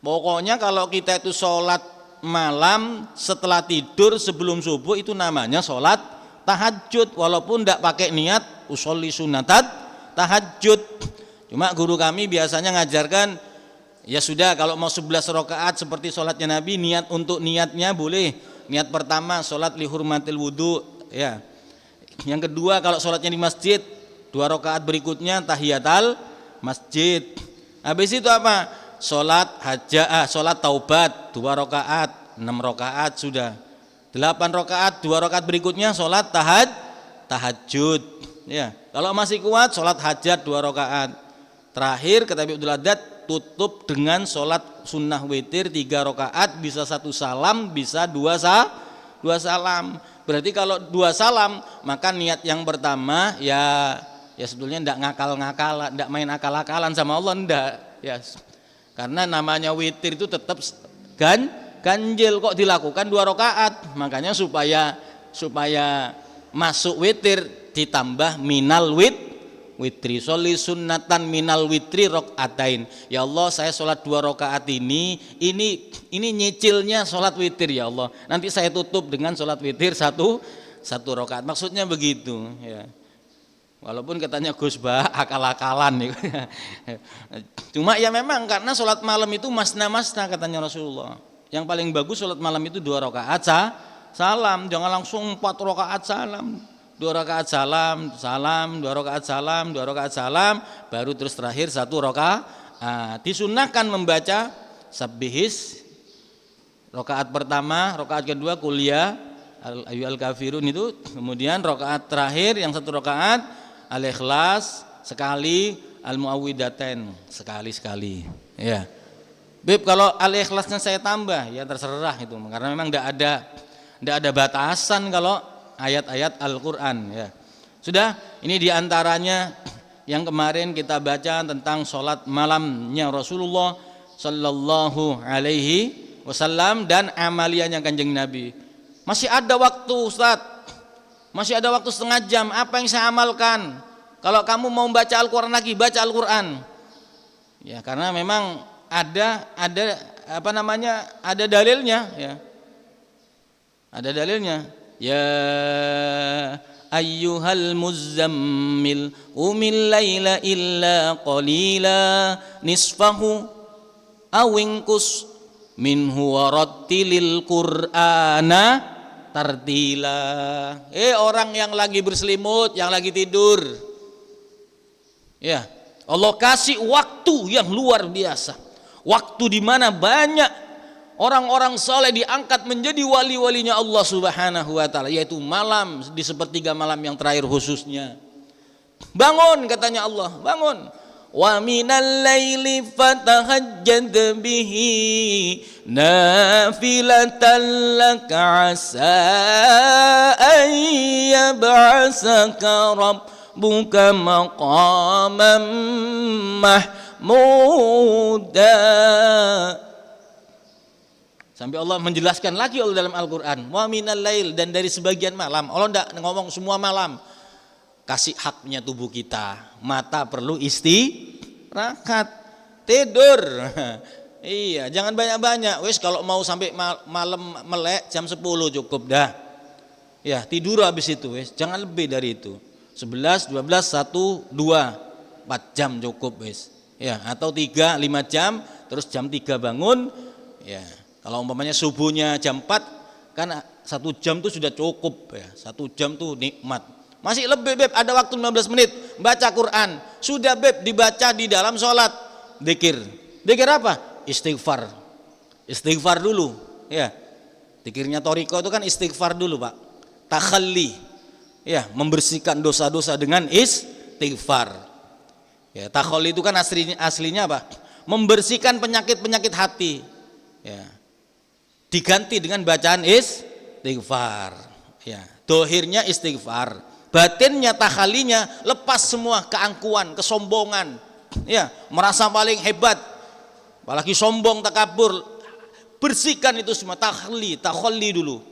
Pokoknya kalau kita itu sholat malam setelah tidur sebelum subuh itu namanya sholat tahajud, walaupun enggak pakai niat usolli sunatat tahajud. Cuma guru kami biasanya ngajarkan, ya sudah kalau mau 11 rakaat seperti sholatnya Nabi, niat untuk niatnya boleh. Niat pertama sholat lihurmatil wudu, ya. Yang kedua kalau sholatnya di masjid, 2 rakaat berikutnya tahiyatul masjid. Habis itu apa? Sholat sholat taubat 2 rakaat, 6 rakaat sudah. 8 rakaat, 2 rakaat berikutnya sholat tahajud. Ya, kalau masih kuat sholat hajat 2 rakaat. Terakhir kata Abdul Haddad, tutup dengan sholat sunnah witir 3 rakaat, bisa 1 salam, bisa 2 salam. Berarti kalau 2 salam, maka niat yang pertama ya sebetulnya ndak ngakal-ngakal, ndak main akal-akalan sama Allah, ndak ya. Karena namanya witir itu tetap ganjil, kok dilakukan 2 rakaat. Makanya supaya masuk witir ditambah minal witri, sholli sunnatan minal witri rokaatain. Ya Allah, saya sholat 2 rakaat ini nyicilnya sholat witir ya Allah. Nanti saya tutup dengan sholat witir satu rakaat. Maksudnya begitu ya. Walaupun katanya Gus Bah akal-akalan. Cuma ya memang karena sholat malam itu masna katanya Rasulullah. Yang paling bagus sholat malam itu 2 rakaat salam. Jangan langsung 4 rakaat salam. 2 rakaat salam, 2 rakaat salam, 2 rakaat salam, baru terus terakhir 1 rakaat. Disunahkan membaca sabbihis rakaat pertama, rakaat kedua kuliah ayyuhal kafirun itu, kemudian rakaat terakhir yang 1 rakaat al-ikhlas sekali, al-muawwidatain sekali. Ya. Beb, kalau al-ikhlasnya saya tambah ya terserah itu, karena memang enggak ada batasan kalau ayat-ayat Al-Quran ya. Sudah, ini diantaranya yang kemarin kita baca tentang sholat malamnya Rasulullah Sallallahu Alaihi Wasallam dan amaliyahnya Kanjeng Nabi. Masih ada waktu Ustaz, masih ada waktu setengah jam. Apa yang saya amalkan? Kalau kamu mau baca Al-Quran lagi, baca Al-Quran ya, karena memang ada dalilnya ya. Ada dalilnya. Ya ayyuhal muzammil qumil laila illa qalila nisfahu aw inqus minhu warattilil qur'ana tartila. Orang yang lagi berselimut, yang lagi tidur. Ya, Allah kasih waktu yang luar biasa. Waktu di mana banyak orang-orang soleh diangkat menjadi wali-walinya Allah Subhanahu wa ta'ala, yaitu malam, di sepertiga malam yang terakhir khususnya. Bangun katanya Allah, bangun. Wa minal laili fatahajjad bihi nafilatan laka asa an yab'asaka rabbuka maqaman mahmuda. Sampai Allah menjelaskan lagi Allah dalam Al-Quran, wa minal lail, dan dari sebagian malam. Allah tidak ngomong semua malam. Kasih haknya tubuh kita. Mata perlu istirahat, tidur. Iya, jangan banyak-banyak. Wes kalau mau sampai malam melek jam 10 cukup dah. Ya, tidur habis itu wes. Jangan lebih dari itu. 11, 12, 1, 2, 4 jam cukup wes. Ya, atau 3, 5 jam, terus jam 3 bangun. Ya. Kalau umpamanya subuhnya jam 4, kan 1 jam itu sudah cukup ya. 1 jam tuh nikmat. Masih lebih beb, ada waktu 15 menit baca Quran. Sudah beb, dibaca di dalam sholat. Dzikir apa? Istighfar. Istighfar dulu ya. Dzikirnya Toriko itu kan istighfar dulu Pak. Takhalli ya, membersihkan dosa-dosa dengan istighfar ya. Takhalli itu kan aslinya apa? Membersihkan penyakit-penyakit hati ya. Diganti dengan bacaan istighfar ya. Dohirnya istighfar, batinnya takhalinya lepas semua keangkuhan, kesombongan ya, merasa paling hebat, apalagi sombong, takabur, bersihkan itu semua, takhalli dulu.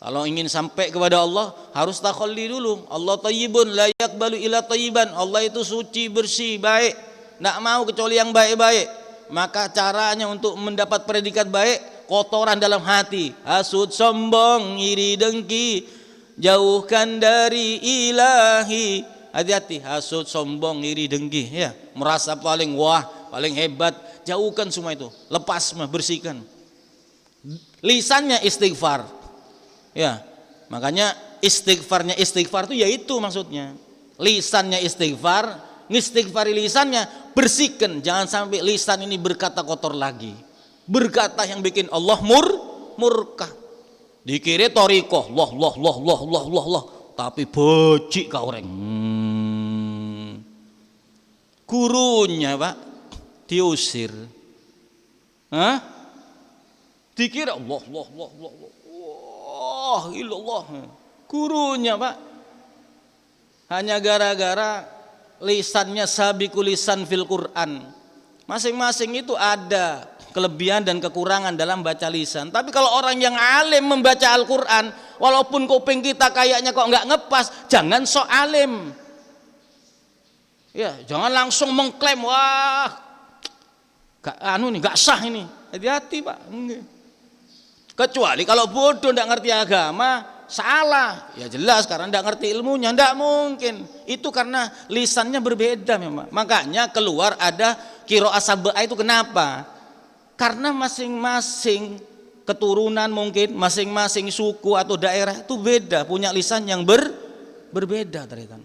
Kalau ingin sampai kepada Allah harus takhalli dulu. Allah thayyibun la yaqbalu illa thayyiban. Allah itu suci, bersih, baik, tidak mau kecuali yang baik-baik. Maka caranya untuk mendapat predikat baik, kotoran dalam hati, hasud, sombong, iri, dengki, jauhkan dari ilahi. Hati-hati, hasud, sombong, iri, dengki, ya, merasa paling wah, paling hebat, jauhkan semua itu, lepas, bersihkan. Lisannya istighfar, ya, makanya istighfar itu yaitu maksudnya lisannya istighfar, ngistighfari lisannya, bersihkan, jangan sampai lisan ini berkata kotor lagi, berkata yang bikin Allah murka. Dikira torikoh, loh, tapi becik kau orang. Gurunya Pak diusir, dikira Allah, ilallah. Gurunya Pak hanya gara-gara lisannya sabiqul lisan fil Quran. Masing-masing itu ada kelebihan dan kekurangan dalam baca lisan. Tapi kalau orang yang alim membaca Al-Quran, walaupun kuping kita kayaknya kok nggak ngepas, jangan sok alim. Ya, jangan langsung mengklaim, wah, nggak sah ini. Hati-hati Pak. Kecuali kalau bodoh nggak ngerti agama, salah. Ya jelas karena nggak ngerti ilmunya, nggak mungkin. Itu karena lisannya berbeda memang. Makanya keluar ada qiraah sab'ah itu kenapa? Karena masing-masing keturunan mungkin, masing-masing suku atau daerah itu beda, punya lisan yang berbeda ternyata.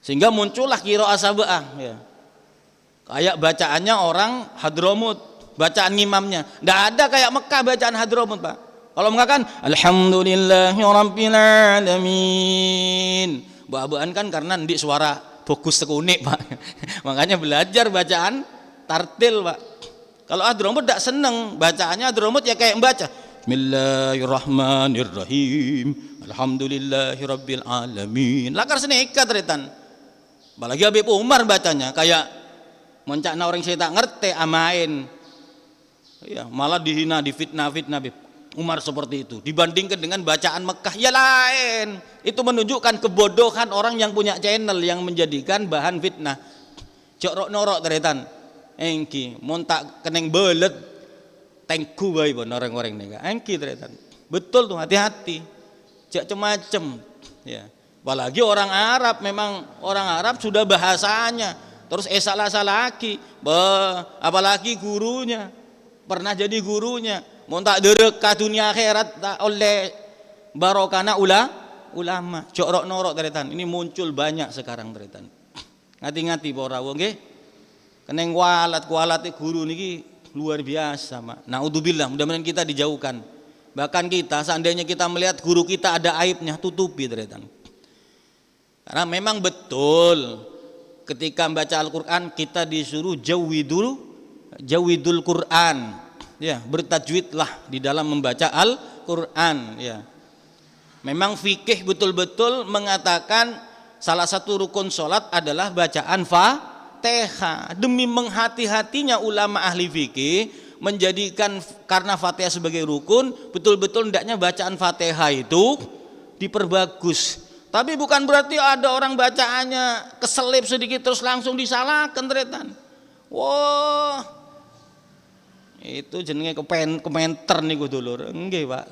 Sehingga muncullah qiraah sab'ah, ya. Kayak bacaannya orang Hadramut, bacaan ngimamnya. Nggak ada kayak Mekah bacaan Hadramut Pak. Kalau Mekah kan Alhamdulillahirabbil alamin. Buah-buahan kan karena ndik suara bagus tekunik Pak. Makanya belajar bacaan tartil Pak. Kalau Hadramut tidak seneng bacaannya, Hadramut ya kayak membaca Bismillahirrahmanirrahim Alhamdulillahirabbil alamin. Lakar seneka teretan. Apalagi Habib Umar bacanya kayak mencakna orang saya tak ngerti amain. Ya, malah dihina, difitnah Habib Umar seperti itu. Dibandingkan dengan bacaan Mekah ya lain. Itu menunjukkan kebodohan orang yang punya channel yang menjadikan bahan fitnah. Jorok norok teretan. Engki montak keneng belet tengku bae bon orang-orang nega engki teretan. Betul tuh, hati-hati jak macem ya. Apalagi orang Arab, memang orang Arab sudah bahasanya terus salah lagi apalagi gurunya pernah jadi gurunya montak derek ka dunia akhirat tak oleh barokana ulama jorok norok teretan. Ini muncul banyak sekarang teretan. Ngati-ngati para wong nggih. Keneng kualat guru niki luar biasa Mak. Naudzubillah, mudah-mudahan kita dijauhkan. Bahkan kita seandainya kita melihat guru kita ada aibnya, tutupi teretan. Karena memang betul ketika membaca Al-Qur'an kita disuruh jawidul Qur'an. Ya, bertajwidlah di dalam membaca Al-Qur'an ya. Memang fikih betul-betul mengatakan salah satu rukun salat adalah bacaan Fatihah. Demi menghati-hatinya ulama ahli fikih menjadikan karena Fatihah sebagai rukun, betul-betul hendaknya bacaan Fatihah itu diperbagus. Tapi bukan berarti ada orang bacaannya keselip sedikit terus langsung disalahkan teretan. Wah, itu jenenge komentar niku dulur. Nggih Pak.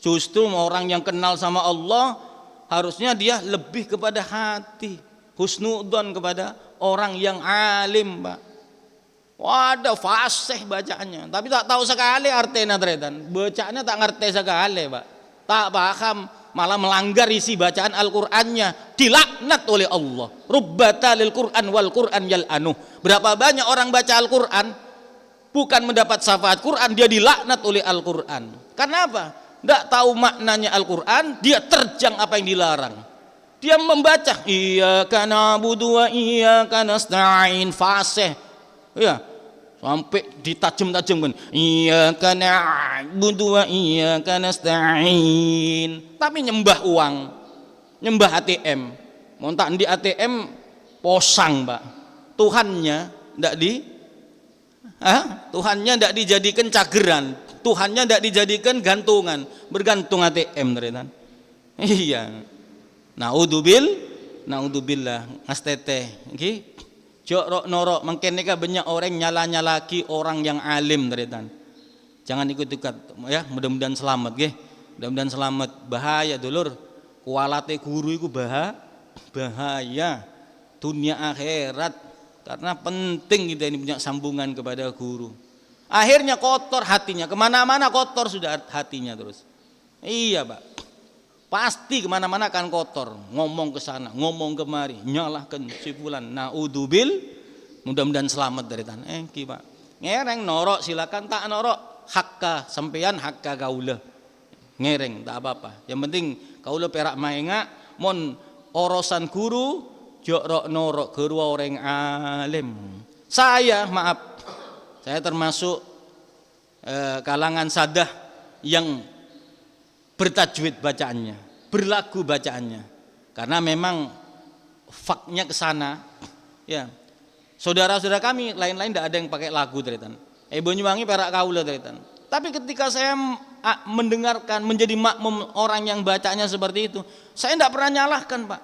Justru orang yang kenal sama Allah harusnya dia lebih kepada hati, husnudzon kepada orang yang alim Pak. Wadah fasih bacaannya, tapi tak tahu sekali artinya teretan. Bacaannya tak ngerti sekali Pak. Tak paham, malah melanggar isi bacaan Al-Qur'annya, dilaknat oleh Allah. Rubbata lil Qur'an wal Qur'an yal'anuh. Berapa banyak orang baca Al-Qur'an bukan mendapat syafaat Qur'an, dia dilaknat oleh Al-Qur'an. Karena apa? Tidak tahu maknanya Al-Qur'an, dia terjang apa yang dilarang. Dia membaca iyyaka na'budu wa iyyaka nasta'in, fasih. Ya, sampai ditajem-tajem kan. Iyyaka na'budu wa iyyaka nasta'in. Tapi nyembah uang, nyembah ATM. Montak di ATM posang, Pak. Tuhannya ndak Tuhannya tidak dijadikan cageran, Tuhannya tidak dijadikan gantungan, bergantung ATM teretan. Iya. Naudzubillah ngastete nggih. Jok norok mungkin nika banyak orang nyala-nyalaki orang yang alim teretan. Jangan ikut-ikut ya, mudah-mudahan selamat nggih. Mudah-mudahan selamat. Bahaya dulur. Kualate guru iku bahaya. Dunia akhirat. Karena penting kita ini punya sambungan kepada guru. Akhirnya kotor hatinya, kemana-mana kotor sudah hatinya terus. Iya Pak, pasti kemana-mana akan kotor. Ngomong ke sana, ngomong kemari, nyalahkan si fulan. Naudzubil, mudah-mudahan selamat dari tanah. Pak, ngereng norok silakan, tak norok hakka sampeyan hakka kaula. Ngereng tak apa-apa. Yang penting kaula perak maenga, mon orosan guru. Jok norok kedua orang alim. Saya maaf, saya termasuk kalangan sadah yang bertajwid bacaannya, berlagu bacaannya, karena memang faknya ke sana. Ya, saudara-saudara kami lain-lain tidak ada yang pakai lagu teretan. Banyuwangi perak kaula teretan. Tapi ketika saya mendengarkan menjadi makmum orang yang bacanya seperti itu, saya tidak pernah nyalahkan Pak.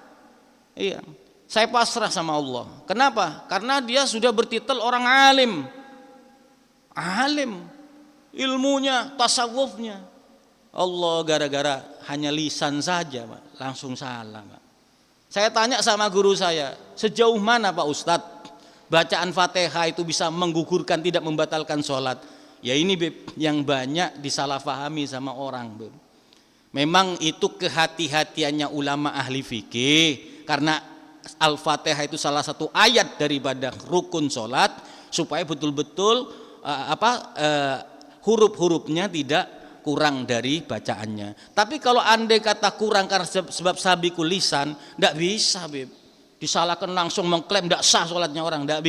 Iya. Saya pasrah sama Allah. Kenapa? Karena dia sudah bertitel orang alim. Alim. Ilmunya, tasawufnya. Allah gara-gara hanya lisan saja, Pak, langsung salah, Pak. Saya tanya sama guru saya, sejauh mana Pak Ustadz bacaan Fatihah itu bisa menggugurkan, tidak membatalkan sholat? Ya ini Beb, yang banyak disalahfahami sama orang, Beb. Memang itu kehati-hatiannya ulama ahli fikih, karena Al-Fatihah itu salah satu ayat daripada rukun sholat, supaya betul-betul huruf-hurufnya tidak kurang dari bacaannya. Tapi kalau andai kata kurang karena sebab sabikul lisan, tidak bisa Beb. Disalahkan langsung mengklaim tidak sah sholatnya orang, tidak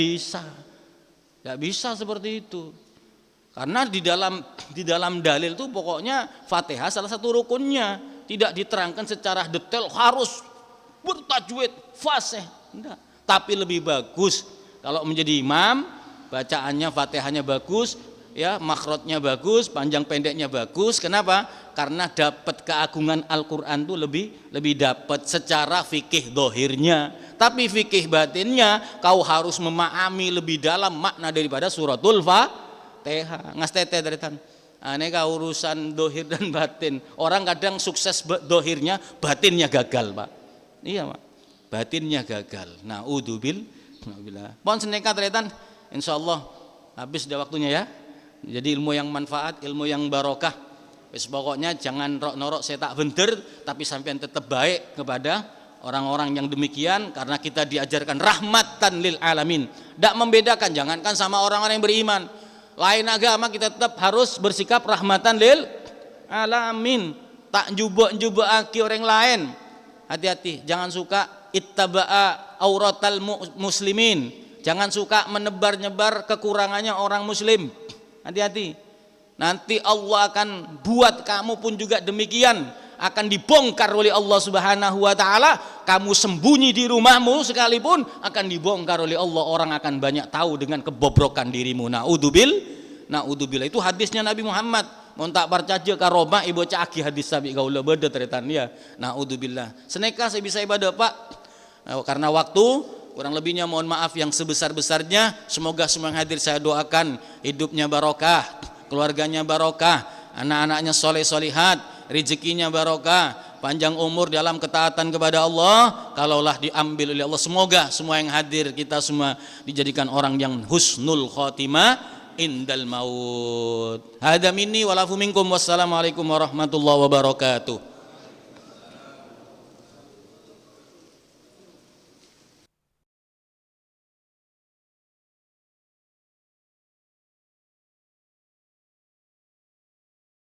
bisa seperti itu. Karena di dalam dalil itu pokoknya Fatihah salah satu rukunnya, tidak diterangkan secara detail harus bertajwid, fasih, enggak. Tapi lebih bagus kalau menjadi imam, bacaannya Fatihahnya bagus, ya makhrajnya bagus, panjang pendeknya bagus. Kenapa? Karena dapat keagungan Al-Qur'an itu lebih dapat secara fikih dohirnya. Tapi fikih batinnya kau harus memahami lebih dalam makna daripada suratul Fatihah. Ngastete dari tan. Aneka urusan dohir dan batin. Orang kadang sukses dohirnya, batinnya gagal, Pak. Iya Pak, batinnya gagal. Naudzubillah. Pohon seneka teretan, insyaallah habis sudah waktunya ya. Jadi ilmu yang manfaat, ilmu yang barokah. Wis pokoknya jangan norok saya tak bener, tapi sampean tetap baik kepada orang-orang yang demikian, karena kita diajarkan rahmatan lil alamin. Tidak membedakan, jangankan sama orang-orang yang beriman. Lain agama kita tetap harus bersikap rahmatan lil alamin. Tak njubuk-njubukake orang lain. Hati-hati, jangan suka ittaba'a auratal muslimin. Jangan suka menebar-nyebar kekurangannya orang muslim. Hati-hati. Nanti Allah akan buat kamu pun juga demikian, akan dibongkar oleh Allah Subhanahu wa taala. Kamu sembunyi di rumahmu sekalipun akan dibongkar oleh Allah, orang akan banyak tahu dengan kebobrokan dirimu. Naudzubillah. Itu hadisnya Nabi Muhammad. Mun tak percaya karomah ibu caki hadis sabi gaula beda teretan ya. Naudzubillah. Seneka saya bisa ibadah Pak. Karena waktu, kurang lebihnya mohon maaf yang sebesar-besarnya. Semoga semua yang hadir saya doakan hidupnya barokah, keluarganya barokah, anak-anaknya soleh solihat, rezekinya barokah, panjang umur dalam ketaatan kepada Allah. Kalaulah diambil oleh Allah, semoga semua yang hadir kita semua dijadikan orang yang husnul khotimah indal maut. Hada minni walafu minkum, wassalamualaikum warahmatullahi wabarakatuh.